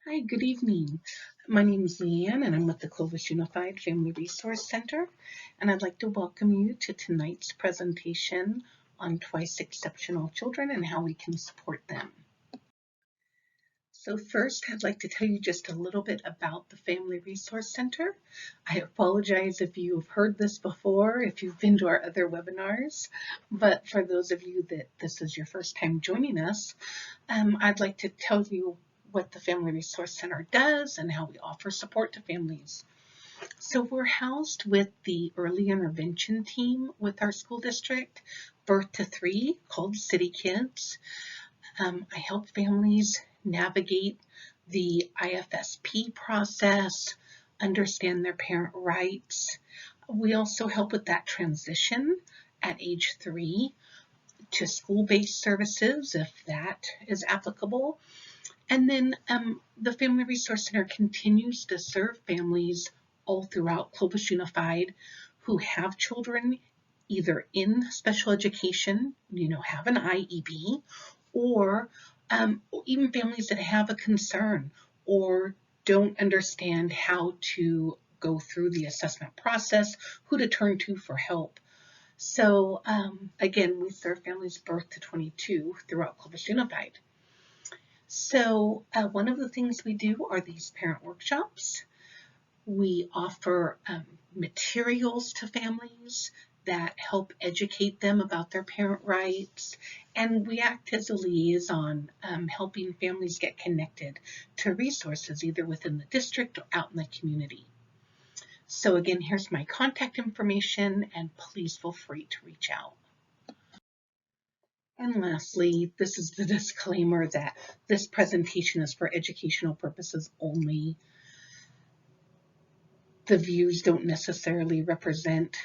Hi, good evening. My name is Leanne, and I'm with the Clovis Unified Family Resource Center, and I'd like to welcome you to tonight's presentation on twice exceptional children and how we can support them. So first, I'd like to tell you just a little bit about the Family Resource Center. I apologize if you've heard this before, if you've been to our other webinars, but for those of you that this is your first time joining us, I'd like to tell you what the Family Resource Center does and how we offer support to families. So we're housed with the early intervention team with our school district, birth to 3, called City Kids. I help families navigate the IFSP process, understand their parent rights. We also help with that transition at age 3 to school-based services if that is applicable. And then the Family Resource Center continues to serve families all throughout Clovis Unified who have children either in special education, have an IEP, or even families that have a concern or don't understand how to go through the assessment process, who to turn to for help. So again, we serve families birth to 22 throughout Clovis Unified. So one of the things we do are these parent workshops. We offer materials to families that help educate them about their parent rights, and we act as a liaison, helping families get connected to resources either within the district or out in the community. So again, here's my contact information, and please feel free to reach out. And lastly, this is the disclaimer that this presentation is for educational purposes only. The views don't necessarily represent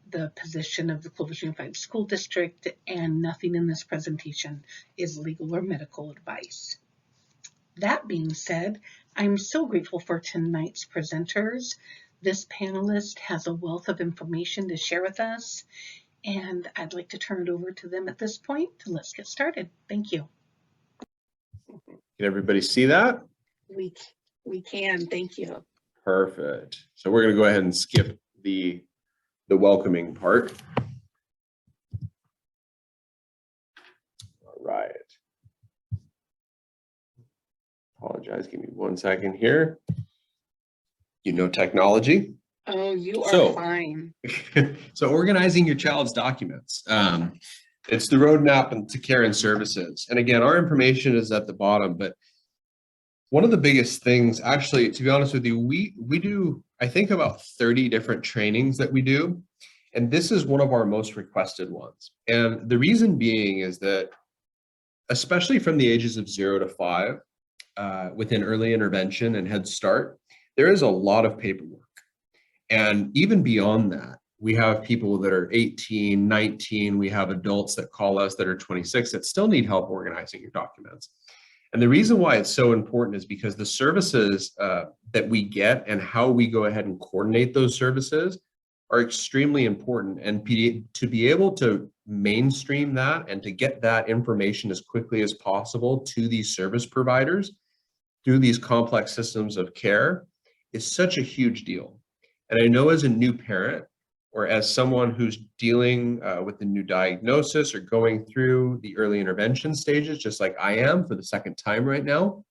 the position of the Clovis Unified School District, and nothing in this presentation is legal or medical advice. That being said, I'm so grateful for tonight's presenters. This panelist has a wealth of information to share with us, and I'd like to turn it over to them at this point. Let's get started. Thank you. Can everybody see that? We can, thank you. Perfect. So we're going to go ahead and skip the welcoming part. All right. Apologize, give me 1 second here. Technology. Oh, you are fine. So organizing your child's documents. It's the roadmap and to care and services. And again, our information is at the bottom, but one of the biggest things, actually, to be honest with you, we do, I think, about 30 different trainings that we do. And this is one of our most requested ones. And the reason being is that, especially from the ages of 0 to 5, within early intervention and Head Start, there is a lot of paperwork. And even beyond that, we have people that are 18, 19, we have adults that call us that are 26 that still need help organizing your documents. And the reason why it's so important is because the services that we get and how we go ahead and coordinate those services are extremely important. And to be able to mainstream that and to get that information as quickly as possible to these service providers through these complex systems of care is such a huge deal. And I know as a new parent, or as someone who's dealing with a new diagnosis or going through the early intervention stages, just like I am for the second time right now,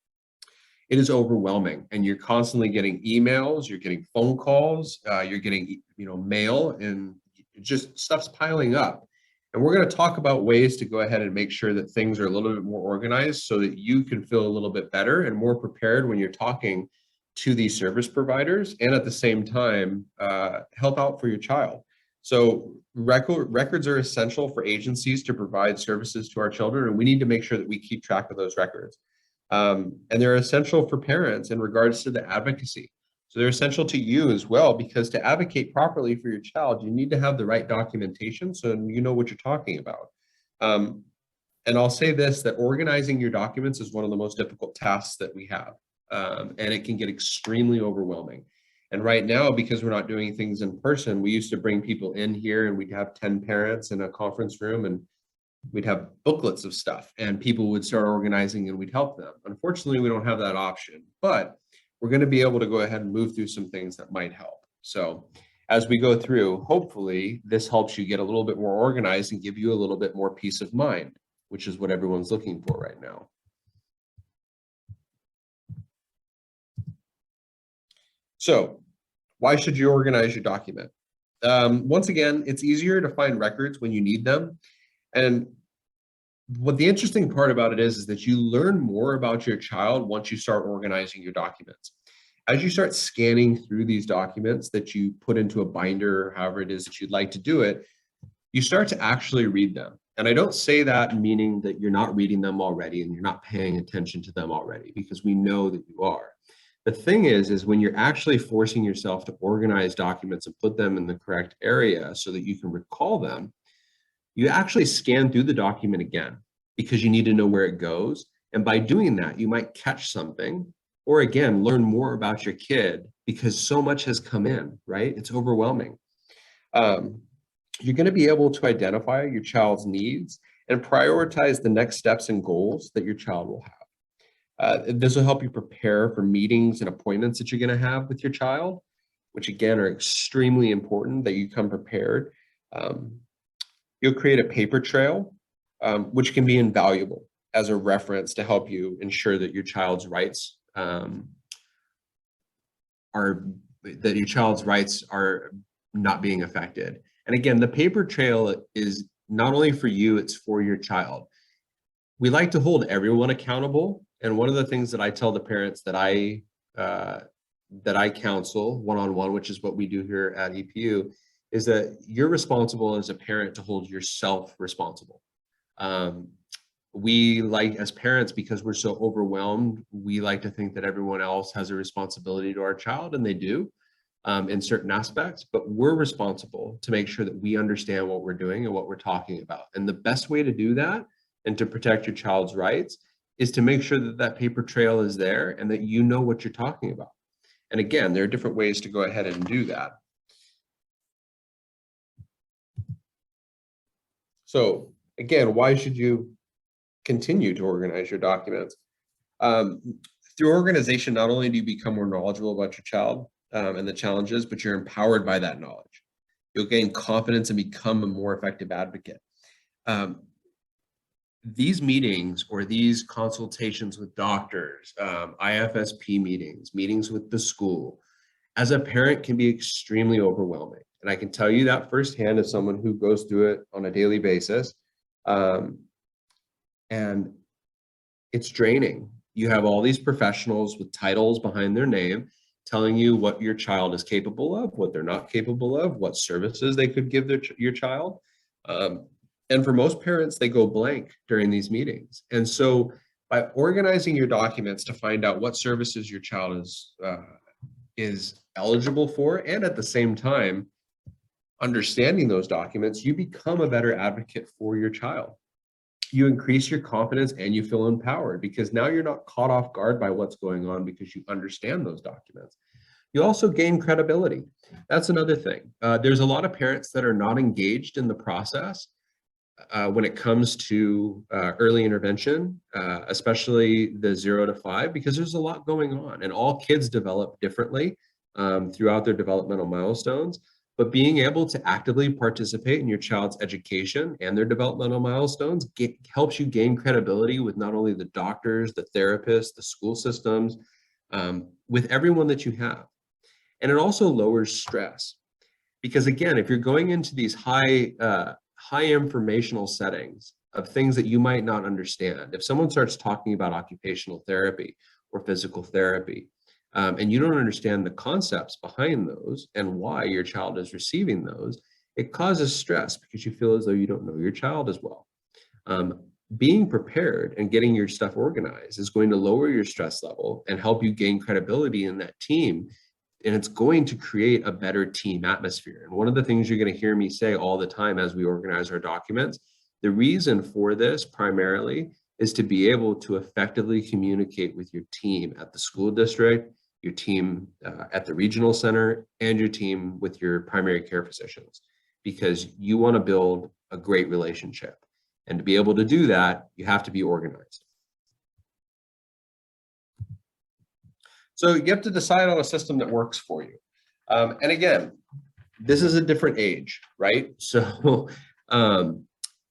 it is overwhelming. And you're constantly getting emails, you're getting phone calls, you're getting mail, and just stuff's piling up. And we're going to talk about ways to go ahead and make sure that things are a little bit more organized so that you can feel a little bit better and more prepared when you're talking to these service providers, and at the same time, help out for your child. So records are essential for agencies to provide services to our children, and we need to make sure that we keep track of those records. And they're essential for parents in regards to the advocacy. So they're essential to you as well, because to advocate properly for your child, you need to have the right documentation so you know what you're talking about. And I'll say this, that organizing your documents is one of the most difficult tasks that we have. And it can get extremely overwhelming. And right now, because we're not doing things in person, we used to bring people in here and we'd have 10 parents in a conference room, and we'd have booklets of stuff and people would start organizing and we'd help them. Unfortunately, we don't have that option, but we're going to be able to go ahead and move through some things that might help. So as we go through, hopefully this helps you get a little bit more organized and give you a little bit more peace of mind, which is what everyone's looking for right now. So why should you organize your document? Once again, it's easier to find records when you need them. And what the interesting part about it is that you learn more about your child once you start organizing your documents. As you start scanning through these documents that you put into a binder, or however it is that you'd like to do it, you start to actually read them. And I don't say that meaning that you're not reading them already and you're not paying attention to them already, because we know that you are. The thing is when you're actually forcing yourself to organize documents and put them in the correct area so that you can recall them, you actually scan through the document again because you need to know where it goes. And by doing that, you might catch something or again, learn more about your kid because so much has come in, right? It's overwhelming. You're going to be able to identify your child's needs and prioritize the next steps and goals that your child will have. This will help you prepare for meetings and appointments that you're going to have with your child, which again are extremely important that you come prepared. You'll create a paper trail, which can be invaluable as a reference to help you ensure that your child's rights are not being affected. And again, the paper trail is not only for you, it's for your child. We like to hold everyone accountable. And one of the things that I tell the parents that I counsel one-on-one, which is what we do here at EPU, is that you're responsible as a parent to hold yourself responsible. We like, as parents, because we're so overwhelmed, we like to think that everyone else has a responsibility to our child, and they do in certain aspects, but we're responsible to make sure that we understand what we're doing and what we're talking about. And the best way to do that and to protect your child's rights is to make sure that that paper trail is there and that you know what you're talking about. And again, there are different ways to go ahead and do that. So again, why should you continue to organize your documents? Through organization, not only do you become more knowledgeable about your child and the challenges, but you're empowered by that knowledge. You'll gain confidence and become a more effective advocate. These meetings or these consultations with doctors, IFSP meetings with the school, as a parent can be extremely overwhelming. And I can tell you that firsthand as someone who goes through it on a daily basis. And it's draining. You have all these professionals with titles behind their name telling you what your child is capable of, what they're not capable of, what services they could give your child. And for most parents, they go blank during these meetings. And so by organizing your documents to find out what services your child is eligible for, and at the same time, understanding those documents, you become a better advocate for your child. You increase your confidence and you feel empowered because now you're not caught off guard by what's going on because you understand those documents. You also gain credibility. That's another thing. There's a lot of parents that are not engaged in the process when it comes to early intervention, especially the 0 to 5, because there's a lot going on and all kids develop differently throughout their developmental milestones. But being able to actively participate in your child's education and their developmental milestones helps you gain credibility with not only the doctors, the therapists, the school systems, with everyone that you have. And it also lowers stress. Because again, if you're going into these high informational settings of things that you might not understand, if someone starts talking about occupational therapy or physical therapy, and you don't understand the concepts behind those and why your child is receiving those, it causes stress because you feel as though you don't know your child as well. Being prepared and getting your stuff organized is going to lower your stress level and help you gain credibility in that team. And it's going to create a better team atmosphere. And one of the things you're going to hear me say all the time as we organize our documents, the reason for this primarily is to be able to effectively communicate with your team at the school district, your team at the regional center, and your team with your primary care physicians, because you want to build a great relationship. And to be able to do that, you have to be organized. So you have to decide on a system that works for you. And again, this is a different age, right? So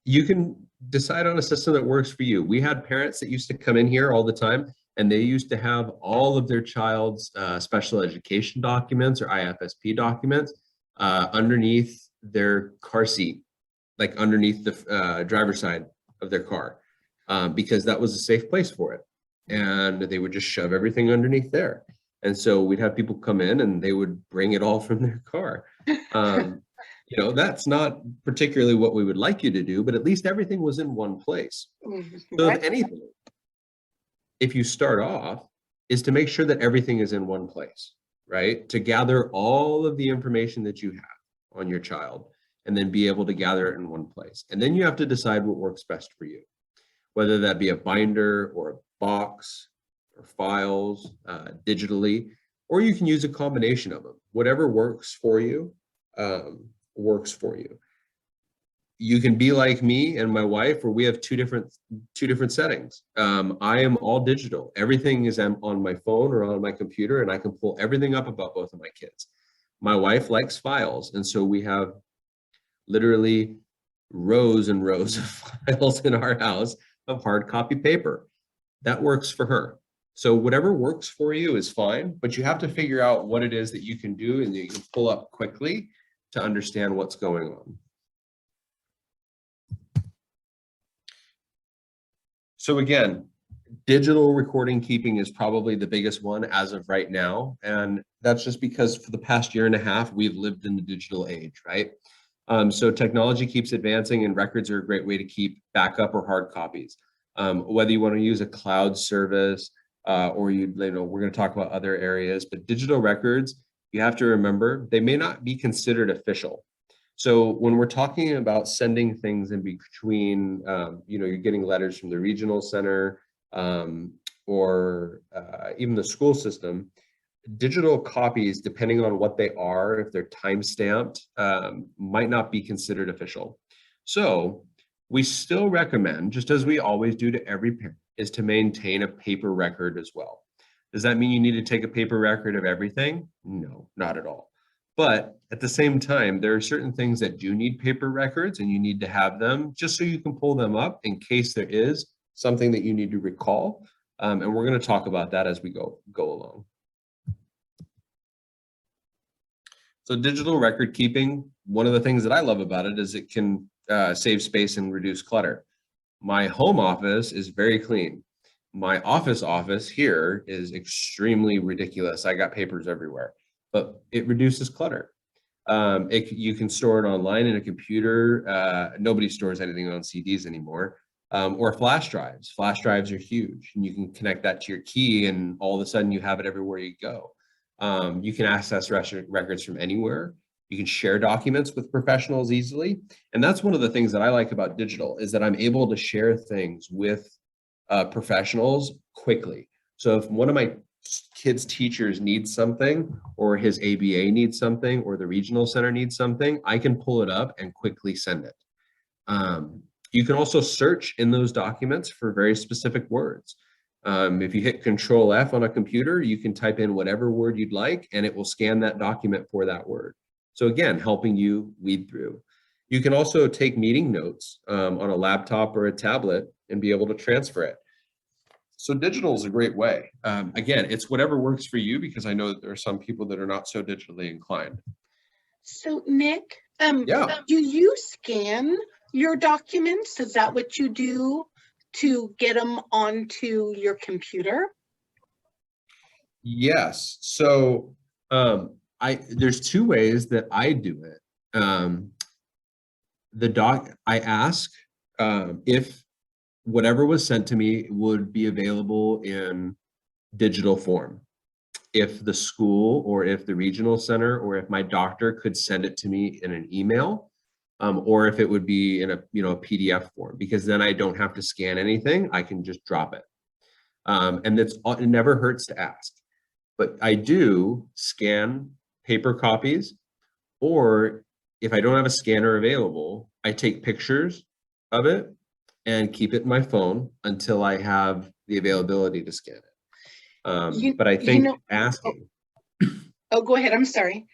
you can decide on a system that works for you. We had parents that used to come in here all the time, and they used to have all of their child's special education documents or IFSP documents underneath their car seat, like underneath the driver's side of their car, because that was a safe place for it. And they would just shove everything underneath there. And so we'd have people come in and they would bring it all from their car. You know, that's not particularly what we would like you to do, but at least everything was in one place. So if anything, if you start off, is to make sure that everything is in one place, right? To gather all of the information that you have on your child and then be able to gather it in one place. And then you have to decide what works best for you, whether that be a binder or a box or files digitally, or you can use a combination of them. Whatever works for you, works for you. You can be like me and my wife, where we have two different settings. I am all digital. Everything is on my phone or on my computer, and I can pull everything up about both of my kids. My wife likes files, and so we have literally rows and rows of files in our house of hard copy paper. That works for her. So whatever works for you is fine, but you have to figure out what it is that you can do and that you can pull up quickly to understand what's going on. So again, digital recording keeping is probably the biggest one as of right now. And that's just because for the past year and a half, we've lived in the digital age, right? So technology keeps advancing, and records are a great way to keep backup or hard copies. Whether you want to use a cloud service or we're going to talk about other areas, but digital records, you have to remember, they may not be considered official. So when we're talking about sending things in between, you're getting letters from the regional center or even the school system, digital copies, depending on what they are, if they're time-stamped, might not be considered official. So we still recommend, just as we always do to every parent, is to maintain a paper record as well. Does that mean you need to take a paper record of everything? No, not at all. But at the same time, there are certain things that do need paper records, and you need to have them just so you can pull them up in case there is something that you need to recall. And we're going to talk about that as we go along. So digital record keeping, one of the things that I love about it is it can save space and reduce clutter. My home office is very clean. My office here is extremely ridiculous. I got papers everywhere, but it reduces clutter. You can store it online in a computer. Nobody stores anything on CDs anymore, or flash drives. Flash drives are huge, and you can connect that to your key, and all of a sudden you have it everywhere you go. You can access records from anywhere. You can share documents with professionals easily. And that's one of the things that I like about digital, is that I'm able to share things with professionals quickly. So if one of my kids' teachers needs something, or his ABA needs something, or the regional center needs something, I can pull it up and quickly send it. You can also search in those documents for very specific words. If you hit Control F on a computer, you can type in whatever word you'd like, and it will scan that document for that word. So again, helping you weed through. You can also take meeting notes on a laptop or a tablet and be able to transfer it. So digital is a great way. Again, it's whatever works for you, because I know that there are some people that are not so digitally inclined. So Nick, Yeah. do you scan your documents? Is that what you do to get them onto your computer? Yes. So there's two ways that I do it. I ask if whatever was sent to me would be available in digital form. If the school or if the regional center or if my doctor could send it to me in an email, or if it would be in a PDF form, because then I don't have to scan anything. I can just drop it. And it never hurts to ask. But I do scan paper copies, or if I don't have a scanner available, I take pictures of it and keep it in my phone until I have the availability to scan it. But I you think know, oh, asking, oh, go ahead. I'm sorry.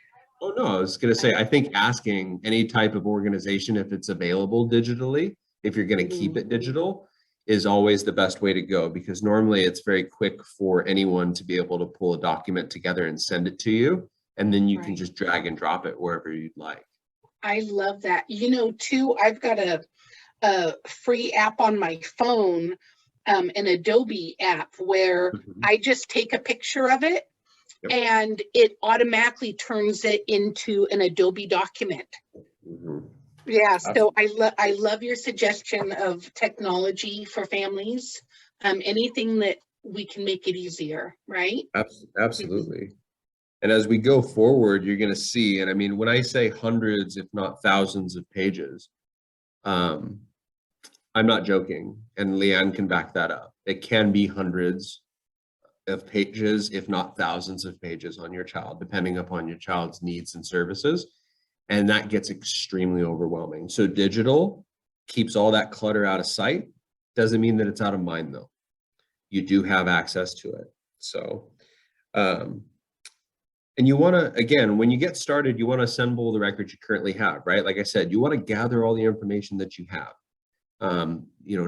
oh no, I was going to say, I think asking any type of organization if it's available digitally, if you're going to keep it digital, is always the best way to go, because normally it's very quick for anyone to be able to pull a document together and send it to you. And then you can Right. just drag and drop it wherever you'd like. I love that. Too, I've got a free app on my phone, an Adobe app where Mhm. I just take a picture of it Yep. and it automatically turns it into an Adobe document. Mhm. Yeah, so Absolutely. I love your suggestion of technology for families. Anything that we can make it easier, right? Mhm. Absolutely. And as we go forward, you're going to see, and I mean, when I say hundreds, if not thousands of pages, um, I'm not joking, and Leanne can back that up. It can be hundreds of pages, if not thousands of pages on your child, depending upon your child's needs and services. And that gets extremely overwhelming. So digital keeps all that clutter out of sight. Doesn't mean that it's out of mind, though. You do have access to it. So, um, and you want to, again, when you get started, you want to assemble the records you currently have, right? Like I said, you want to gather all the information that you have.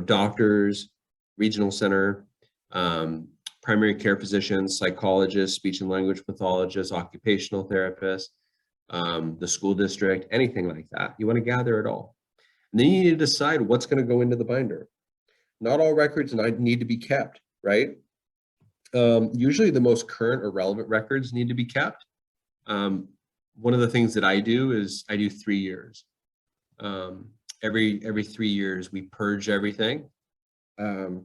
Doctors, regional center, um, primary care physicians, psychologists, speech and language pathologists, occupational therapists, the school district, anything like that. You want to gather it all. And then you need to decide what's going to go into the binder. Not all records need to be kept, right? Usually the most current or relevant records need to be kept. One of the things that I do is I do 3 years. Um, every 3 years we purge everything,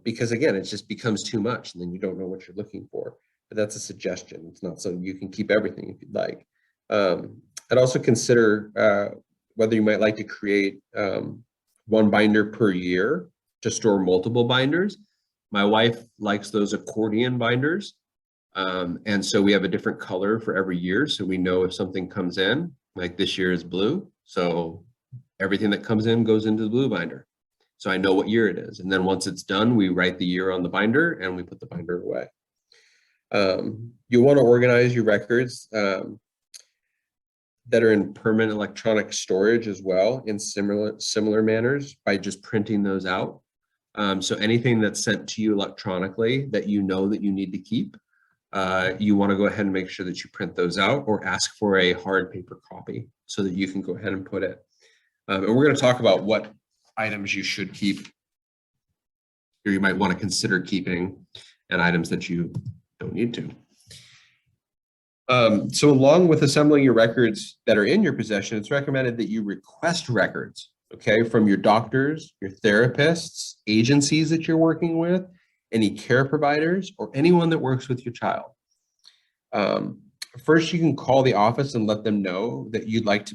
because again, it just becomes too much and then you don't know what you're looking for. But that's a suggestion. It's not so you can keep everything if you'd like. I'd also consider whether you might like to create one binder per year to store multiple binders. My wife likes those accordion binders. And so we have a different color for every year. So we know if something comes in, like this year is blue. So everything that comes in goes into the blue binder. So I know what year it is. And then once it's done, we write the year on the binder and we put the binder away. You want to organize your records that are in permanent electronic storage as well in similar manners by just printing those out. So anything that's sent to you electronically that you know that you need to keep, you want to go ahead and make sure that you print those out or ask for a hard paper copy so that you can go ahead and put it. And we're going to talk about what items you should keep or you might want to consider keeping and items that you don't need to. So along with assembling your records that are in your possession, it's recommended that you request records, okay, from your doctors, your therapists, agencies that you're working with, any care providers, or anyone that works with your child. First, you can call the office and let them know that you want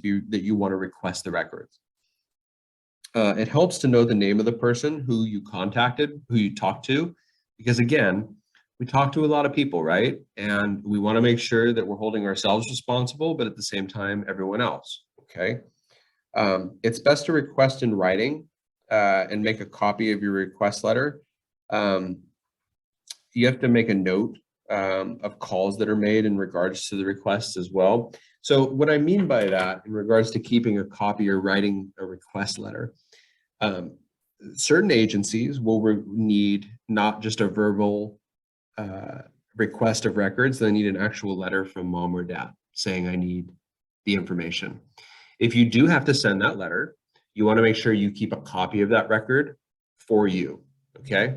to request the records. It helps to know the name of the person who you contacted, who you talked to, because again, we talk to a lot of people, right? And we want to make sure that we're holding ourselves responsible, but at the same time, everyone else, okay? It's best to request in writing and make a copy of your request letter. You have to make a note of calls that are made in regards to the requests as well. So what I mean by that in regards to keeping a copy or writing a request letter, certain agencies will need not just a verbal request of records, they need an actual letter from mom or dad saying I need the information. If you do have to send that letter, you want to make sure you keep a copy of that record for you, okay?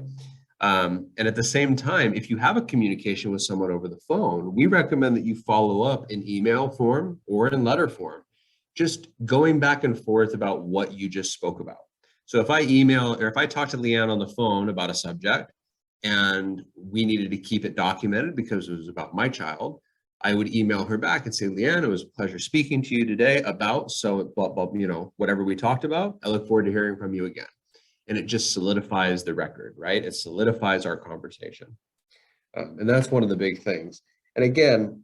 And at the same time, if you have a communication with someone over the phone, we recommend that you follow up in email form or in letter form, just going back and forth about what you just spoke about. So if I email or if I talk to Leanne on the phone about a subject and we needed to keep it documented because it was about my child, I would email her back and say, Leanne, it was a pleasure speaking to you today about whatever we talked about. I look forward to hearing from you again. And it just solidifies the record, right? It solidifies our conversation. And that's one of the big things. And again,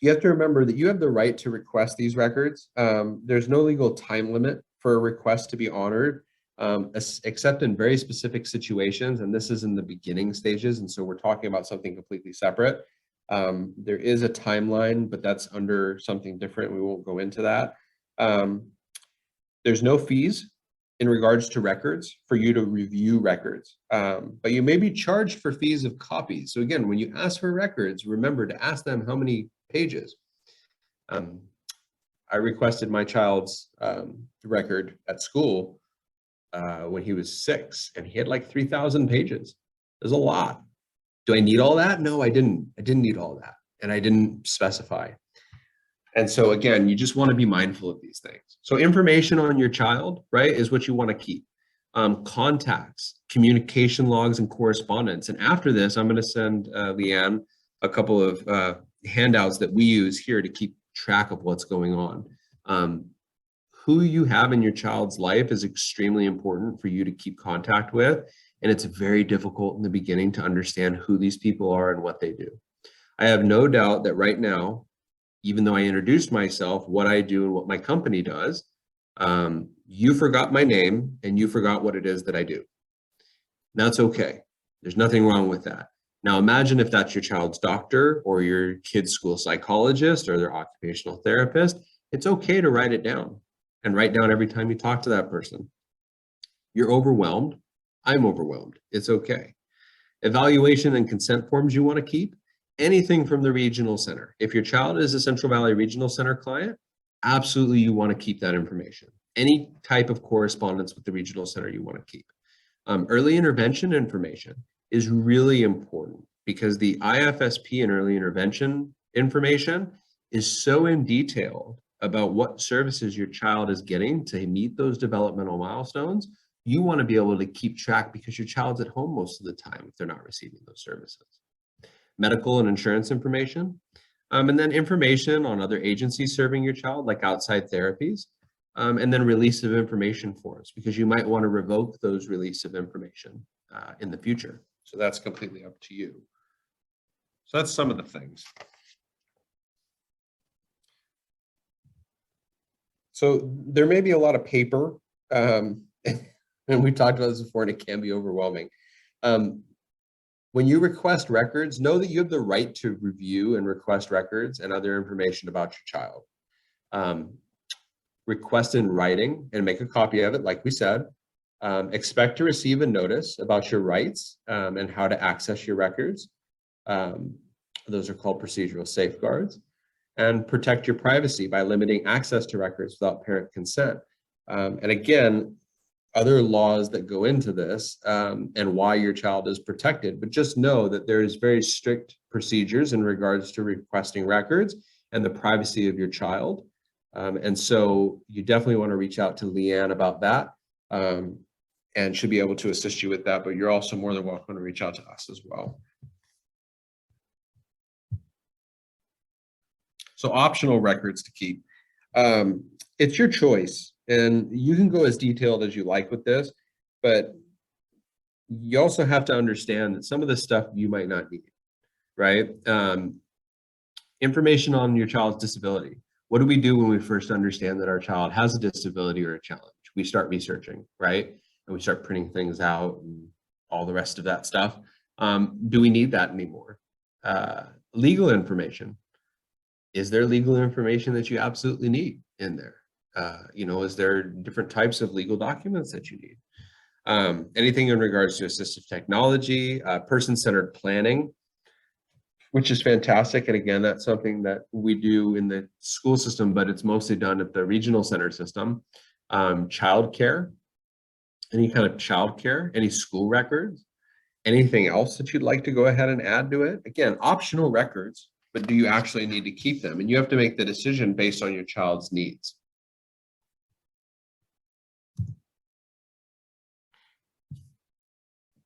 you have to remember that you have the right to request these records. There's no legal time limit for a request to be honored. except in very specific situations, and this is in the beginning stages, and so we're talking about something completely separate. There is a timeline, but that's under something different. We won't go into that. There's no fees in regards to records for you to review records, but you may be charged for fees of copies. So again, when you ask for records, remember to ask them how many pages. I requested my child's record at school when he was 6, and he had like 3,000 pages. There's a lot. Do I need all that? No, I didn't. I didn't need all that, and I didn't specify. And so again, you just want to be mindful of these things. So information on your child, right, is what you want to keep. Contacts, communication logs, and correspondence. And after this, I'm going to send Leanne a couple of handouts that we use here to keep track of what's going on. Who you have in your child's life is extremely important for you to keep contact with. And it's very difficult in the beginning to understand who these people are and what they do. I have no doubt that right now, even though I introduced myself, what I do and what my company does, you forgot my name and you forgot what it is that I do. That's okay. There's nothing wrong with that. Now imagine if that's your child's doctor or your kid's school psychologist or their occupational therapist. It's okay to write it down and write down every time you talk to that person. You're overwhelmed. I'm overwhelmed. It's okay. Evaluation and consent forms you want to keep. Anything from the regional center. If your child is a Central Valley Regional Center client, absolutely you want to keep that information. Any type of correspondence with the regional center you want to keep. Early intervention information is really important because the IFSP and early intervention information is so in detail about what services your child is getting to meet those developmental milestones. You want to be able to keep track because your child's at home most of the time if they're not receiving those services. Medical and insurance information, and then information on other agencies serving your child, like outside therapies, and then release of information forms, because you might want to revoke those release of information in the future. So that's completely up to you. So that's some of the things. So there may be a lot of paper, and we talked about this before, and it can be overwhelming. When you request records, know that you have the right to review and request records and other information about your child. Request in writing and make a copy of it, like we said. Expect to receive a notice about your rights and how to access your records. Those are called procedural safeguards. And protect your privacy by limiting access to records without parent consent. And again, other laws that go into this and why your child is protected, but just know that there is very strict procedures in regards to requesting records and the privacy of your child. And so you definitely want to reach out to Leanne about that and should be able to assist you with that, but you're also more than welcome to reach out to us as well. So optional records to keep. It's your choice. And you can go as detailed as you like with this, but you also have to understand that some of the stuff you might not need, right? Information on your child's disability. What do we do when we first understand that our child has a disability or a challenge? We start researching, right? And we start printing things out and all the rest of that stuff. Do we need that anymore? Legal information. Is there legal information that you absolutely need in there? Is there different types of legal documents that you need? Anything in regards to assistive technology, person-centered planning, which is fantastic. And again, that's something that we do in the school system, but it's mostly done at the regional center system. Childcare, any kind of childcare, any school records, anything else that you'd like to go ahead and add to it. Again, optional records, but do you actually need to keep them? And you have to make the decision based on your child's needs.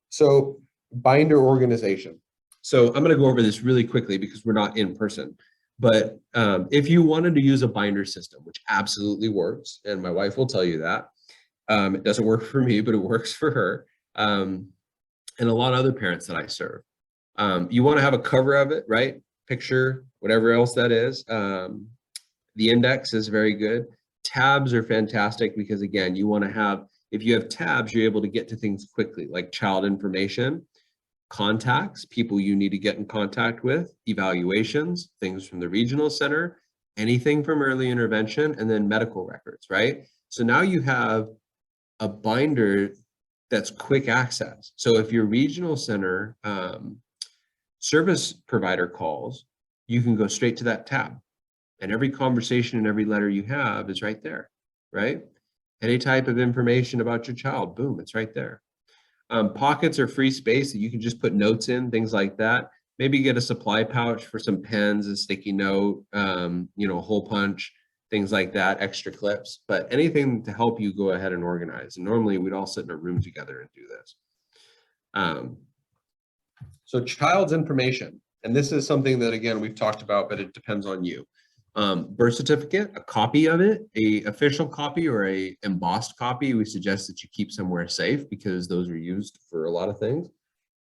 So binder organization. So I'm going to go over this really quickly because we're not in person. But if you wanted to use a binder system, which absolutely works, and my wife will tell you that, it doesn't work for me, but it works for her, and a lot of other parents that I serve. You want to have a cover of it, right? Picture, whatever else that is. The index is very good. Tabs are fantastic because, again, you want to have If you have tabs, you're able to get to things quickly, like child information, contacts, people you need to get in contact with, evaluations, things from the regional center, anything from early intervention, and then medical records, right? So now you have a binder that's quick access. So if your regional center service provider calls, you can go straight to that tab. And every conversation and every letter you have is right there, right? Any type of information about your child, boom, it's right there. Pockets are free space that you can just put notes in, things like that. Maybe get a supply pouch for some pens, a sticky note, hole punch, things like that, extra clips, but anything to help you go ahead and organize. And normally we'd all sit in a room together and do this. So child's information, and this is something that, again, we've talked about, but it depends on you. Birth certificate, a copy of it, a official copy or a embossed copy, we suggest that you keep somewhere safe because those are used for a lot of things.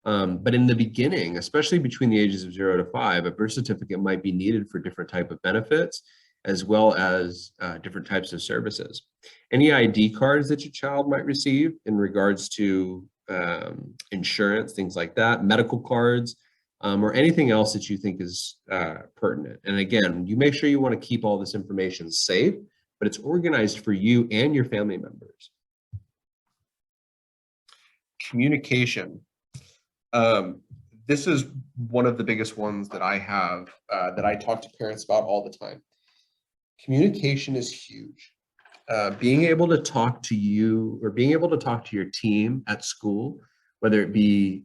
But in the beginning, especially between the ages of 0 to 5, a birth certificate might be needed for different type of benefits, as well as different types of services. Any ID cards that your child might receive in regards to insurance, things like that, medical cards, or anything else that you think is pertinent. And again, you make sure you want to keep all this information safe, but it's organized for you and your family members. Communication. This is one of the biggest ones that I have, that I talk to parents about all the time. Communication is huge. Being able to talk to you or being able to talk to your team at school, whether it be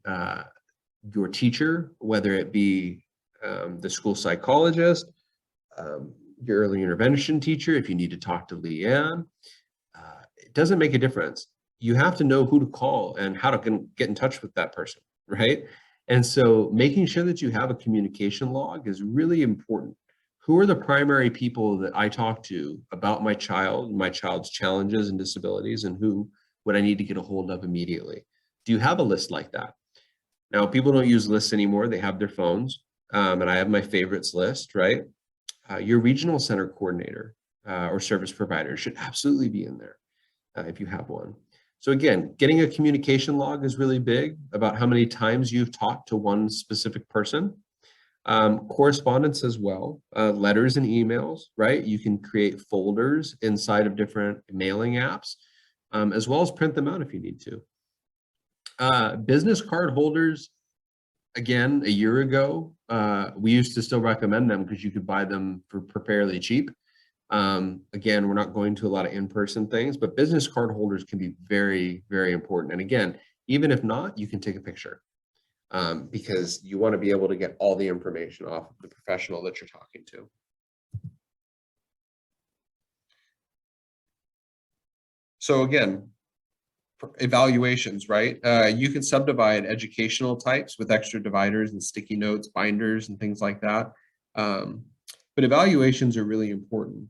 your teacher, whether it be the school psychologist, your early intervention teacher, if you need to talk to Leanne, it doesn't make a difference. You have to know who to call and how to get in touch with that person, right? And so making sure that you have a communication log is really important. Who are the primary people that I talk to about my child's challenges and disabilities, and who would I need to get a hold of immediately? Do you have a list like that? Now, people don't use lists anymore. They have their phones, and I have my favorites list, right? Your regional center coordinator or service provider should absolutely be in there if you have one. So again, getting a communication log is really big about how many times you've talked to one specific person. Correspondence as well, letters and emails, right? You can create folders inside of different mailing apps, as well as print them out if you need to. Business card holders, again, a year ago, we used to still recommend them because you could buy them for fairly cheap. Again, we're not going to a lot of in-person things, but business card holders can be very, very important. And again, even if not, you can take a picture. Because you want to be able to get all the information off of the professional that you're talking to. So again, evaluations, right? You can subdivide educational types with extra dividers and sticky notes, binders, and things like that. But evaluations are really important.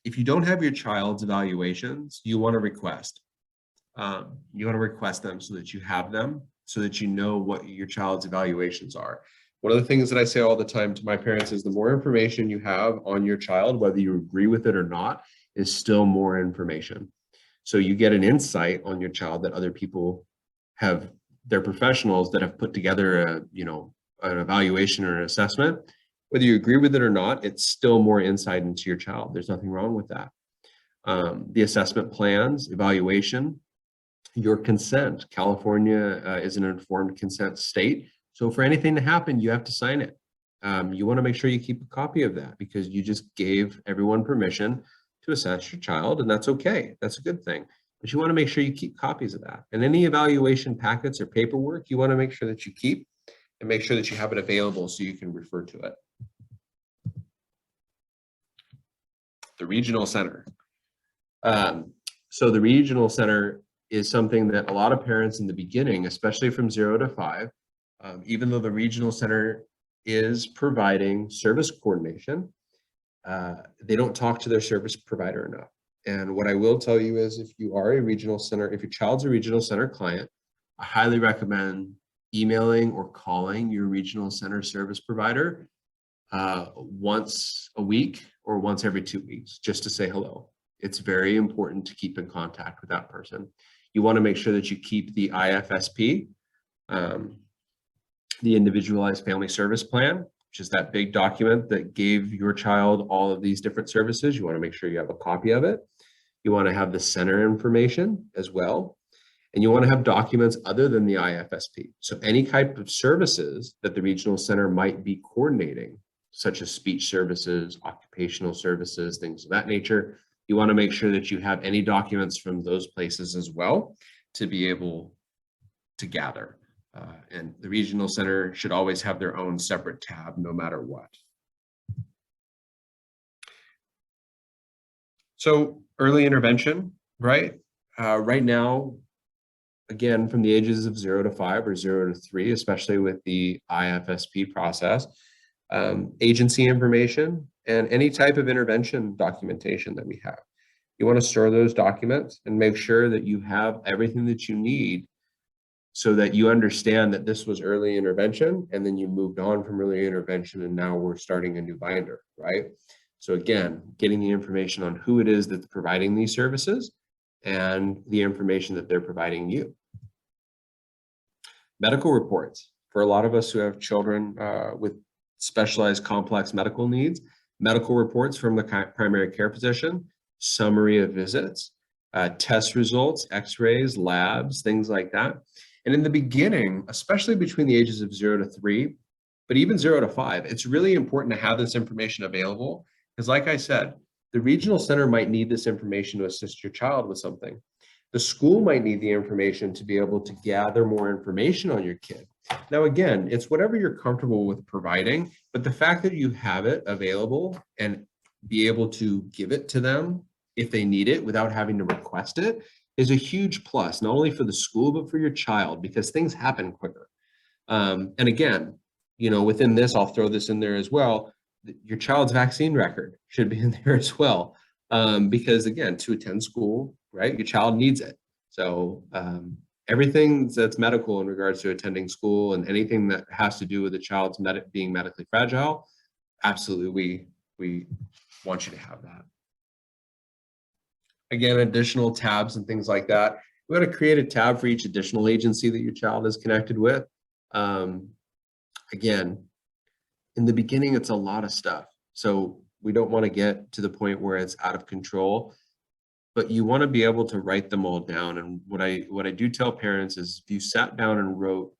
If you don't have your child's evaluations, you want to request. You want to request them so that you have them, so that you know what your child's evaluations are. One of the things that I say all the time to my parents is the more information you have on your child, whether you agree with it or not, is still more information. So you get an insight on your child that other people have, they're professionals that have put together an evaluation or an assessment. Whether you agree with it or not, it's still more insight into your child. There's nothing wrong with that. The assessment plans, evaluation, your consent. California is an informed consent state. So for anything to happen, you have to sign it. You want to make sure you keep a copy of that because you just gave everyone permission to assess your child, and that's okay. That's a good thing. But you want to make sure you keep copies of that. And any evaluation packets or paperwork, you want to make sure that you keep and make sure that you have it available so you can refer to it. The regional center. So the regional center is something that a lot of parents in the beginning, especially from 0 to 5, even though the regional center is providing service coordination, they don't talk to their service provider enough. And what I will tell you is if you are a regional center, if your child's a regional center client, I highly recommend emailing or calling your regional center service provider once a week or once every 2 weeks, just to say hello. it's very important to keep in contact with that person. You want to make sure that you keep the IFSP, the Individualized Family Service Plan, which is that big document that gave your child all of these different services. You want to make sure you have a copy of it. You want to have the center information as well. And you want to have documents other than the IFSP. So any type of services that the regional center might be coordinating, such as speech services, occupational services, things of that nature, you want to make sure that you have any documents from those places as well to be able to gather. And the regional center should always have their own separate tab, no matter what. So early intervention, right? Right now, again, from the ages of 0 to 5 or 0 to 3, especially with the IFSP process, agency information and any type of intervention documentation that we have. You want to store those documents and make sure that you have everything that you need so that you understand that this was early intervention and then you moved on from early intervention and now we're starting a new binder, right? So again, getting the information on who it is that's providing these services and the information that they're providing you. Medical reports. For a lot of us who have children with specialized complex medical needs, medical reports from the primary care physician, summary of visits, test results, x-rays, labs, things like that. And in the beginning, especially between the ages of 0 to 3, but even 0 to 5, it's really important to have this information available because, like I said, the regional center might need this information to assist your child with something. The school might need the information to be able to gather more information on your kid. Now, again, it's whatever you're comfortable with providing, but the fact that you have it available and be able to give it to them if they need it without having to request it is a huge plus, not only for the school, but for your child, because things happen quicker. And again, you know, within this, I'll throw this in there as well. Your child's vaccine record should be in there as well. Because again, to attend school, right, your child needs it. So everything that's medical in regards to attending school and anything that has to do with the child's being medically fragile, absolutely, we want you to have that. Again, additional tabs and things like that. We want to create a tab for each additional agency that your child is connected with. Again, in the beginning, it's a lot of stuff. So we don't want to get to the point where it's out of control, but you want to be able to write them all down. And what I do tell parents is if you sat down and wrote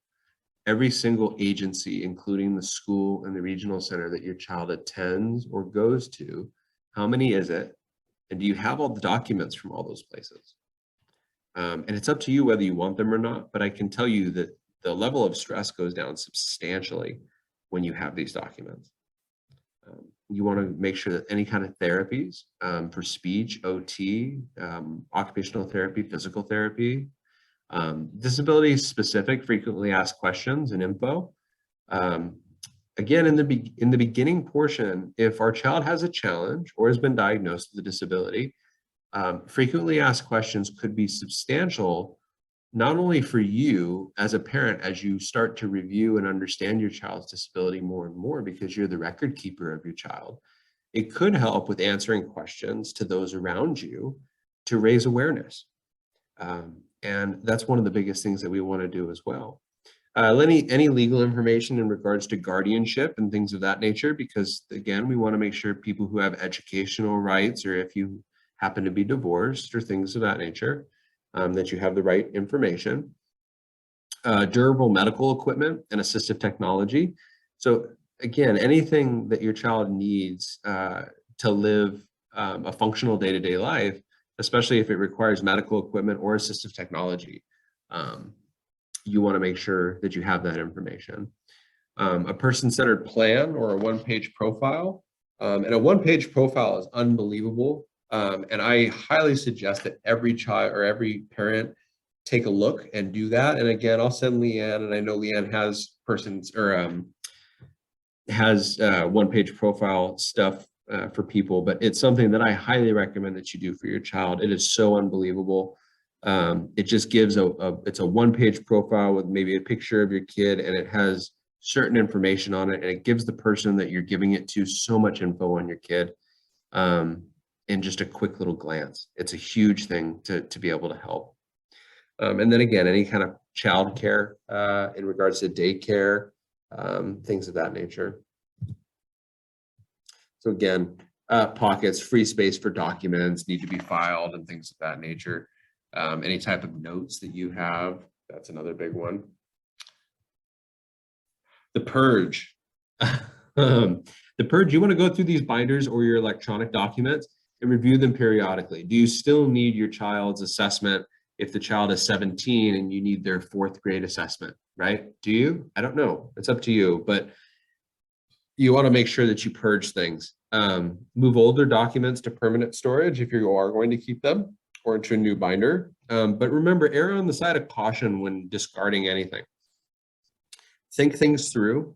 every single agency, including the school and the regional center that your child attends or goes to, how many is it? And do you have all the documents from all those places? And it's up to you whether you want them or not, but I can tell you that the level of stress goes down substantially when you have these documents. You want to make sure that any kind of therapies for speech, OT, occupational therapy, physical therapy, disability specific frequently asked questions and info. Again, in the beginning portion, if our child has a challenge or has been diagnosed with a disability, frequently asked questions could be substantial, not only for you as a parent as you start to review and understand your child's disability more and more because you're the record keeper of your child. It could help with answering questions to those around you to raise awareness. And that's one of the biggest things that we want to do as well. Any legal information in regards to guardianship and things of that nature, because again, we want to make sure people who have educational rights, or if you happen to be divorced or things of that nature, that you have the right information. Durable medical equipment and assistive technology. So again, anything that your child needs to live a functional day-to-day life, especially if it requires medical equipment or assistive technology, you want to make sure that you have that information. A person-centered plan or a one-page profile. And a one-page profile is unbelievable. And I highly suggest that every child or every parent take a look and do that. And again, I'll send Leanne, and I know Leanne has one-page profile stuff for people, but it's something that I highly recommend that you do for your child. It is so unbelievable. It just gives it's a one-page profile with maybe a picture of your kid, and it has certain information on it, and it gives the person that you're giving it to so much info on your kid. in just a quick little glance. It's a huge thing to be able to help. And then again, any kind of childcare in regards to daycare, things of that nature. So again, pockets, free space for documents need to be filed and things of that nature. Any type of notes that you have, that's another big one. The Purge. The Purge, you want to go through these binders or your electronic documents and review them periodically. Do you still need your child's assessment if the child is 17 and you need their 4th grade assessment, right? Do you? I don't know. It's up to you, but you want to make sure that you purge things. Move older documents to permanent storage if you are going to keep them, or into a new binder. But remember, err on the side of caution when discarding anything. Think things through.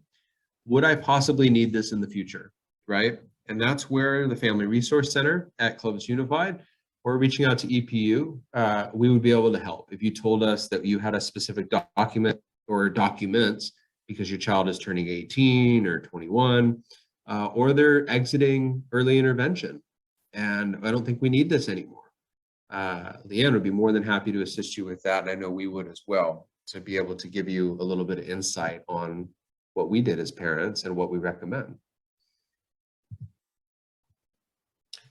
Would I possibly need this in the future, right? And that's where the Family Resource Center at Clovis Unified, or reaching out to EPU, we would be able to help. If you told us that you had a specific document or documents because your child is turning 18 or 21, or they're exiting early intervention, and I don't think we need this anymore. Leanne would be more than happy to assist you with that, and I know we would as well, to be able to give you a little bit of insight on what we did as parents and what we recommend.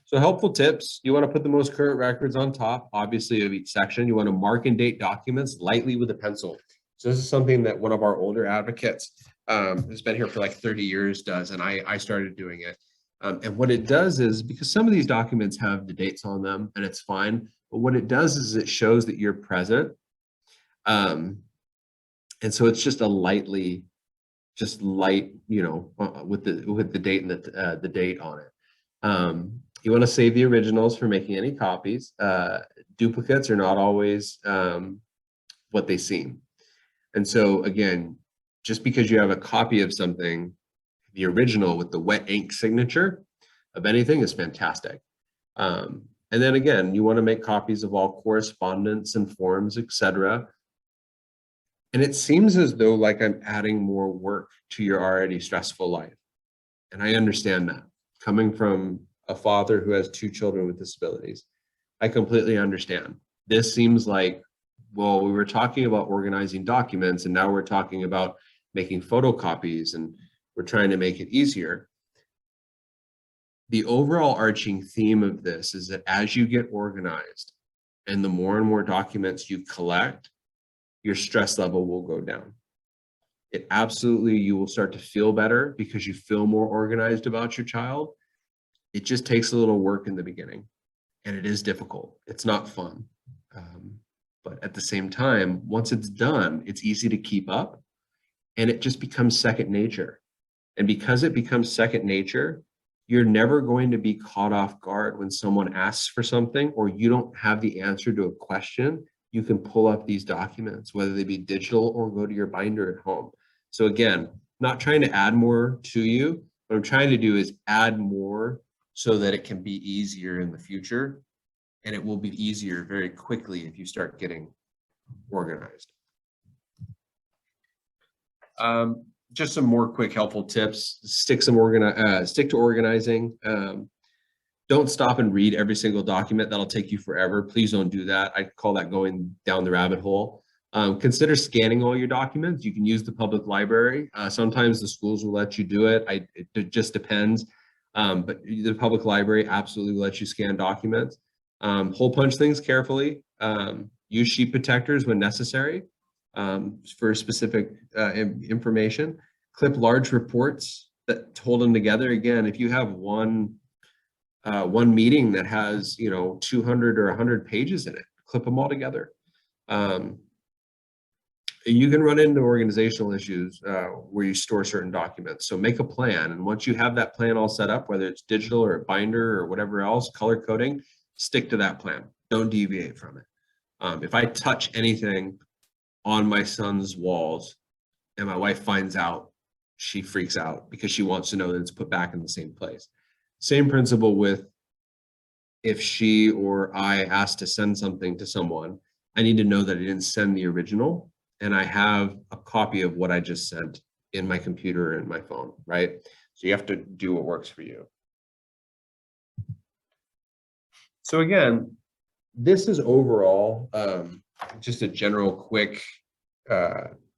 So helpful tips, you want to put the most current records on top, obviously, of each section. You want to mark and date documents lightly with a pencil. So this is something that one of our older advocates who's been here for like 30 years does, and I started doing it. And what it does is, because some of these documents have the dates on them, and it's fine, but what it does is it shows that you're present. And so it's just a light, you know, with the date and the date on it. You want to save the originals for making any copies. Duplicates are not always what they seem. And so again, just because you have a copy of something, the original with the wet ink signature of anything is fantastic. And then again, you want to make copies of all correspondence and forms, etc. And it seems as though like I'm adding more work to your already stressful life. And I understand that. Coming from a father who has 2 children with disabilities, I completely understand. This seems like, well, we were talking about organizing documents, and now we're talking about making photocopies, and we're trying to make it easier. The overall arching theme of this is that as you get organized and the more and more documents you collect, your stress level will go down. It absolutely, you will start to feel better because you feel more organized about your child. It just takes a little work in the beginning, and it is difficult. It's not fun. But at the same time, once it's done, it's easy to keep up, and it just becomes second nature. And because it becomes second nature, you're never going to be caught off guard when someone asks for something or you don't have the answer to a question. You can pull up these documents, whether they be digital or go to your binder at home. So again, not trying to add more to you. What I'm trying to do is add more so that it can be easier in the future. And it will be easier very quickly if you start getting organized. Just some more quick helpful tips. Stick to organizing. Don't stop and read every single document. That'll take you forever. Please don't do that. I call that going down the rabbit hole. Consider scanning all your documents. You can use the public library. Sometimes the schools will let you do it. It just depends. But the public library absolutely will let you scan documents. Hole punch things carefully. Use sheet protectors when necessary for specific information. Clip large reports that hold them together. Again, if you have one meeting that has 200 or 100 pages in it, clip them all together. You can run into organizational issues where you store certain documents. So make a plan, and once you have that plan all set up, whether it's digital or a binder or whatever else, color coding, stick to that plan. Don't deviate from it. If I touch anything on my son's walls and my wife finds out, she freaks out because she wants to know that it's put back in the same place. Same principle with if she or I ask to send something to someone, I need to know that I didn't send the original and I have a copy of what I just sent in my computer and my phone, right? So you have to do what works for you. So again, this is overall just a general quick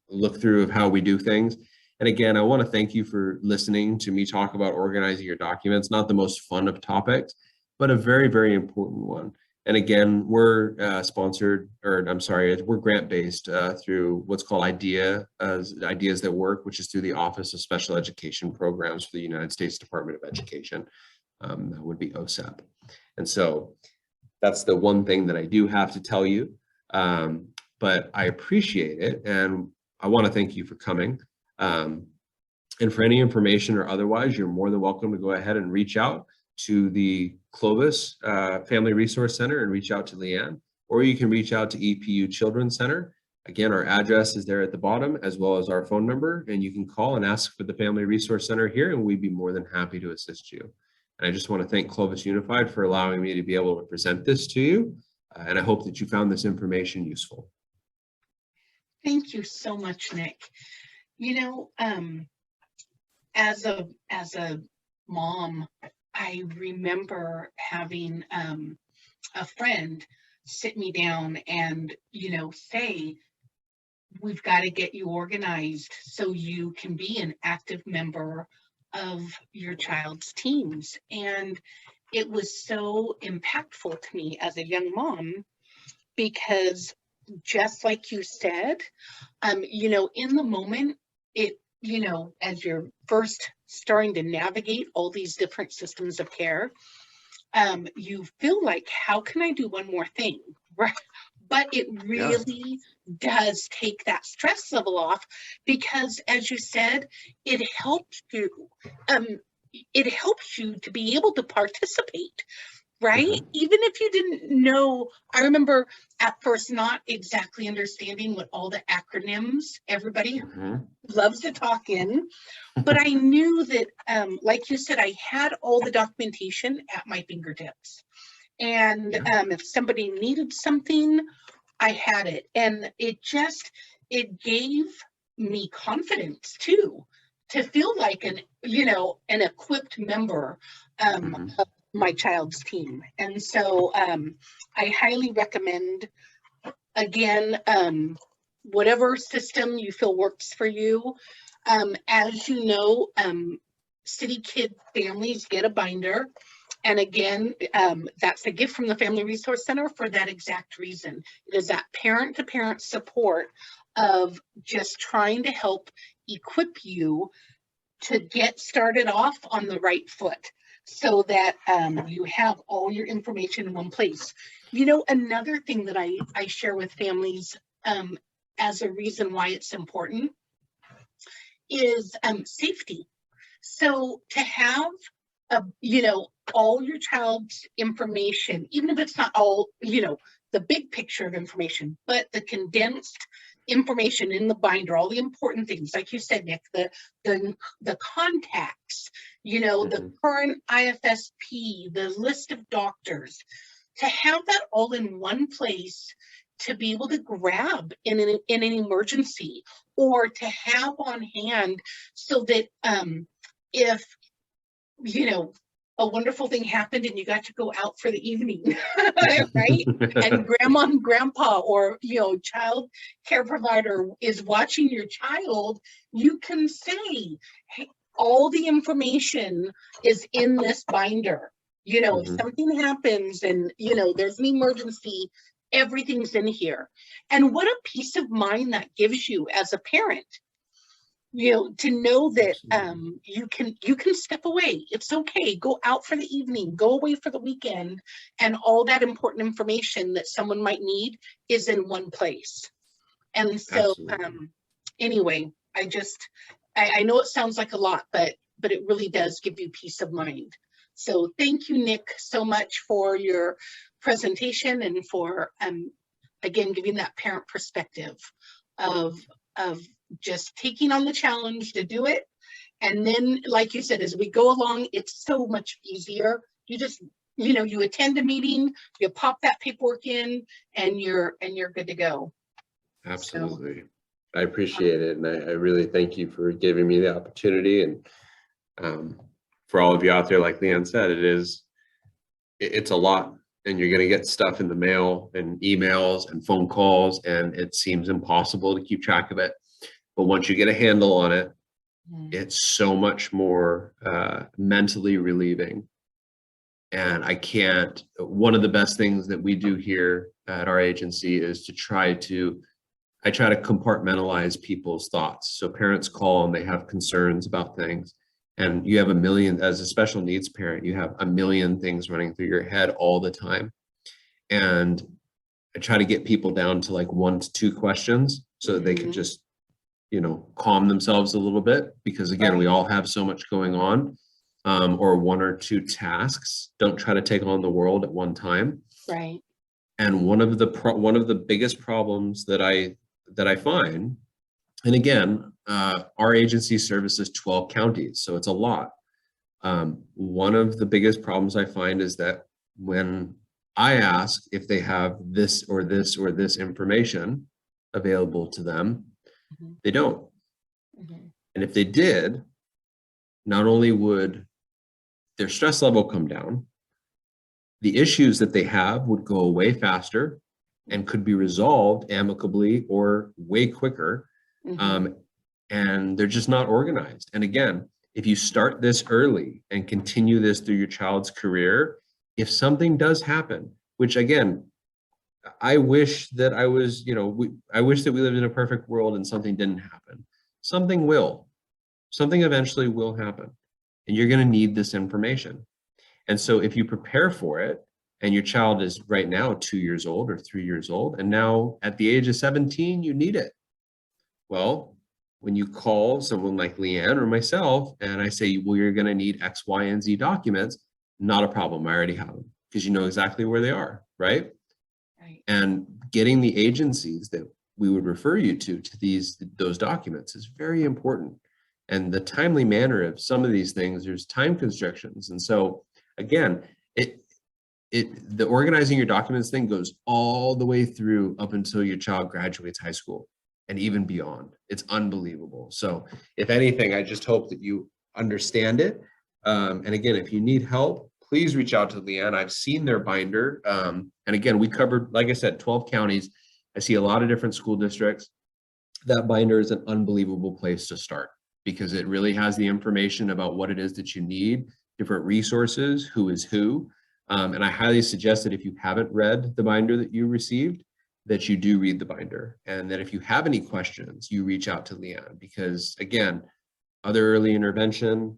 look through of how we do things. And again, I want to thank you for listening to me talk about organizing your documents. Not the most fun of topics, but a very, very important one. And again, we're sponsored, or I'm sorry, we're grant-based through what's called Ideas That Work, which is through the Office of Special Education Programs for the United States Department of Education. That would be OSAP. And so that's the one thing that I do have to tell you, but I appreciate it. And I want to thank you for coming. And for any information or otherwise, you're more than welcome to go ahead and reach out to the Clovis Family Resource Center and reach out to Leanne, or you can reach out to EPU Children's Center. Again, our address is there at the bottom, as well as our phone number, and you can call and ask for the Family Resource Center here, and we'd be more than happy to assist you. And I just want to thank Clovis Unified for allowing me to be able to present this to you, and I hope that you found this information useful. Thank you so much, Nick. You know, as a mom, I remember having a friend sit me down and, say, we've got to get you organized so you can be an active member of your child's teams. And it was so impactful to me as a young mom, because just like you said, in the moment, as you're first starting to navigate all these different systems of care, you feel like, how can I do one more thing? Right? But it really does take that stress level off, because, as you said, it helps you. It helps you to be able to participate, right? Mm-hmm. Even if you didn't know. I remember at first not exactly understanding what all the acronyms everybody loves to talk in, but I knew that, like you said, I had all the documentation at my fingertips. And if somebody needed something, I had it. And it gave me confidence too, to feel like an equipped member of my child's team. And so I highly recommend, again, whatever system you feel works for you. As you know, City Kid families get a binder. And again, that's a gift from the Family Resource Center for that exact reason. It is that parent-to-parent support of just trying to help equip you to get started off on the right foot, so that you have all your information in one place. Another thing that I share with families as a reason why it's important is safety. So to have all your child's information, even if it's not all, the big picture of information, but the condensed information in the binder, all the important things, like you said, Nick, the contacts, the current IFSP, the list of doctors, to have that all in one place, to be able to grab in an emergency, or to have on hand, so that if a wonderful thing happened and you got to go out for the evening, right? And grandma and grandpa, or child care provider is watching your child, you can say, hey, all the information is in this binder. If something happens and there's an emergency, everything's in here. And what a peace of mind that gives you as a parent, to know that you can step away. It's okay. Go out for the evening, go away for the weekend, and all that important information that someone might need is in one place. And so anyway, I know it sounds like a lot, but it really does give you peace of mind. So thank you, Nick, so much for your presentation, and for again giving that parent perspective of just taking on the challenge to do it. And then, like you said, as we go along, it's so much easier. You just, you attend a meeting, you pop that paperwork in, and you're good to go. Absolutely. So, I appreciate it. And I really thank you for giving me the opportunity. And for all of you out there, like Leanne said, it's a lot. and you're going to get stuff in the mail and emails and phone calls, and it seems impossible to keep track of it. But once you get a handle on it, it's so much more mentally relieving. And one of the best things that we do here at our agency is I try to compartmentalize people's thoughts. So parents call and they have concerns about things. And you have as a special needs parent, you have a million things running through your head all the time. And I try to get people down to like 1 to 2 questions so that they can just, calm themselves a little bit. Because again, we all have so much going on, or 1 or 2 tasks. Don't try to take on the world at one time. Right. And one of the biggest problems that I find, and again, our agency services 12 counties, so it's a lot. One of the biggest problems I find is that when I ask if they have this or this or this information available to them, they don't. And if they did, not only would their stress level come down, the issues that they have would go away faster and could be resolved amicably or way quicker. And they're just not organized. And again, if you start this early and continue this through your child's career, if something does happen, which again, I wish that I was, I wish that we lived in a perfect world and something didn't happen. Something eventually will happen, and you're going to need this information. And so if you prepare for it, and your child is right now 2 years old or 3 years old, and now at the age of 17, you need it. Well, when you call someone like Leanne or myself, and I say, well, you're going to need X, Y, and Z documents, not a problem. I already have them because you know exactly where they are, right? Right. And getting the agencies that we would refer you to those documents is very important. And the timely manner of some of these things, there's time constrictions. And so again, the organizing your documents thing goes all the way through up until your child graduates high school and even beyond. It's unbelievable. So if anything, I just hope that you understand it. And again, if you need help, please reach out to Leanne. I've seen their binder. And again, we covered, like I said, 12 counties. I see a lot of different school districts. That binder is an unbelievable place to start because it really has the information about what it is that you need, different resources, who is who. And I highly suggest that if you haven't read the binder that you received, that you do read the binder. And that if you have any questions, you reach out to Leanne because again, other early intervention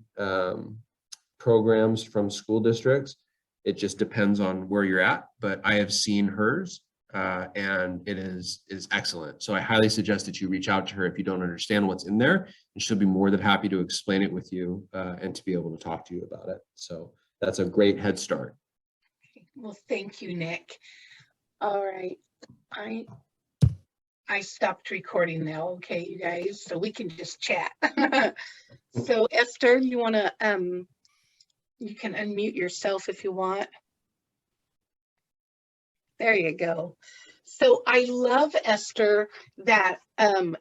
programs from school districts, it just depends on where you're at, but I have seen hers and it is excellent. So I highly suggest that you reach out to her if you don't understand what's in there, and she'll be more than happy to explain it with you and to be able to talk to you about it. So that's a great head start. Well, thank you, Nick. All right. I stopped recording now, okay, you guys, so we can just chat. So Esther, you want to, you can unmute yourself if you want. There you go. So I love, Esther, that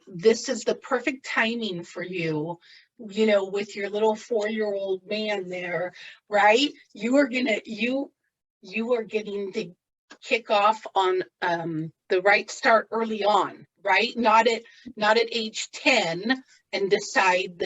this is the perfect timing for you, with your little 4-year-old man there, right? You are getting to kick off on the right start early on, right? Not at age 10 and decide